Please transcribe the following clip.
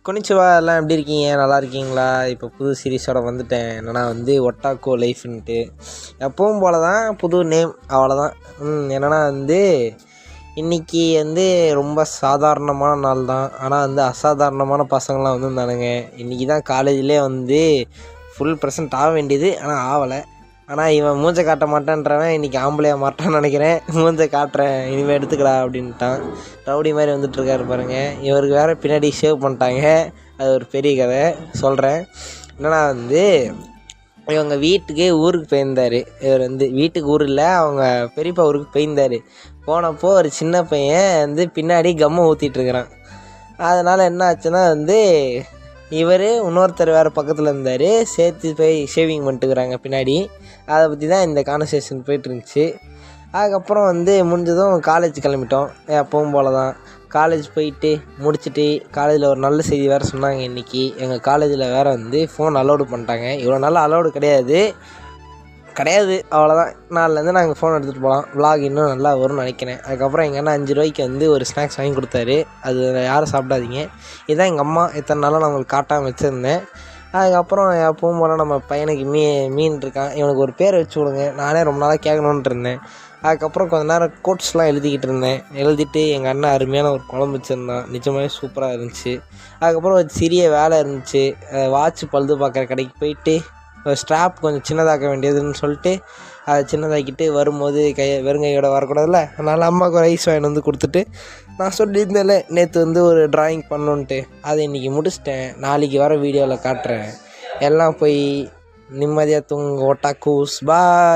கொனிச்சிவா எல்லாம் எப்படி இருக்கீங்க? நல்லா இருக்கீங்களா? இப்போ புது சீரீஸோட வந்துட்டேன். என்னன்னா ஒட்டாக்கோ லைஃப்ன்ட்டு எப்பவும் போல தான், புது நேம் அவ்வளோதான். என்னன்னா இன்றைக்கி ரொம்ப சாதாரணமான நாள் தான். ஆனால் அசாதாரணமான பசங்களாம் வந்திருந்தானுங்க. இன்றைக்கி தான் காலேஜ்லேயே ஃபுல் ப்ரெசன்ட் ஆக வேண்டியது, ஆனால் ஆகலை. ஆனால் இவன் மூஞ்சை காட்ட மாட்டேன்றவன் இன்றைக்கி ஆம்பளையாக மாட்டான்னு நினைக்கிறேன். மூஞ்சை காட்டுறேன் இனிமேல் எடுத்துக்கடா அப்படின்ட்டான். ரவுடி மாதிரி வந்துட்டுருக்காரு பாருங்கள். இவருக்கு வேறு பின்னாடி ஷேவ் பண்ணிட்டாங்க. அது ஒரு பெரிய கதை சொல்கிறேன். என்னன்னா இவங்க வீட்டுக்கு ஊருக்கு போயிருந்தார். இவர் வீட்டுக்கு ஊர் இல்லை, அவங்க பெரியப்பா ஊருக்கு போயிருந்தார். போனப்போ ஒரு சின்ன பையன் பின்னாடி கம்மை ஊற்றிட்டுருக்கிறான். அதனால் என்ன ஆச்சுன்னா இவர் இன்னொருத்தர் வேறு பக்கத்தில் இருந்தார். சேர்த்து போய் ஷேவிங் பண்ணிட்டுக்கிறாங்க பின்னாடி. அதை பற்றி தான் இந்த கான்வர்சேஷன் போய்ட்டுருந்துச்சு. அதுக்கப்புறம் முடிஞ்சதும் காலேஜ் கிளம்பிட்டோம். எப்பவும் போல தான் காலேஜ் போயிட்டு முடிச்சுட்டு, காலேஜில் ஒரு நல்ல செய்தி வேறு சொன்னாங்க. இன்றைக்கி எங்கள் காலேஜில் வேறு ஃபோன் அலோடு பண்ணிட்டாங்க. இவ்வளோ நாள் அலோடு கிடையாது அவ்வளோதான். நாளிலேருந்து நாங்கள் ஃபோன் எடுத்துகிட்டு போகலாம். விலாக் இன்னும் நல்லா வரும்னு நினைக்கிறேன். அதுக்கப்புறம் எங்கள் அண்ணன் 5 ரூபாய்க்கு ஒரு ஸ்நாக்ஸ் வாங்கி கொடுத்தாரு. அது யாரும் சாப்பிடாதீங்க. இதுதான் எங்கள் அம்மா இத்தனை நாளாக நான் உங்களுக்கு காட்டாமல் வச்சுருந்தேன். அதுக்கப்புறம் எப்பவும் போல் நம்ம பையனுக்கு மீன் இருக்கான், இவனுக்கு ஒரு பேர் வச்சு விடுங்க. நானே ரொம்ப நாளாக கேட்கணுன்ட்டு இருந்தேன். அதுக்கப்புறம் கொஞ்ச நேரம் கோட்ஸ்லாம் எழுதிக்கிட்டு இருந்தேன். எழுதிட்டு எங்கள் அண்ணன் அருமையான ஒரு குழம்பு வச்சுருந்தான். நிஜமாகவே சூப்பராக இருந்துச்சு. அதுக்கப்புறம் ஒரு சிறிய வேலை இருந்துச்சு. வாட்ச் பழுது பார்க்குற கடைக்கு போயிட்டு ஒரு ஸ்ட்ராப் கொஞ்சம் சின்னதாக்க வேண்டியதுன்னு சொல்லிட்டு அதை சின்னதாக்கிட்டு வரும்போது வெறுங்கையோட வரக்கூடாதுல்ல, அதனால் அம்மாவுக்கு ஒரு ஐஸ் வாங்கி கொடுத்துட்டு, நான் சொல்லியிருந்தேன்ல நேற்று ஒரு ட்ராயிங் பண்ணணுன்ட்டு, அதை இன்றைக்கி முடிச்சிட்டேன். நாளைக்கு வர வீடியோவில் காட்டுறேன். எல்லாம் போய் நிம்மதியாக தூங்க. ஒட்டாக்கூஸ் பாய்.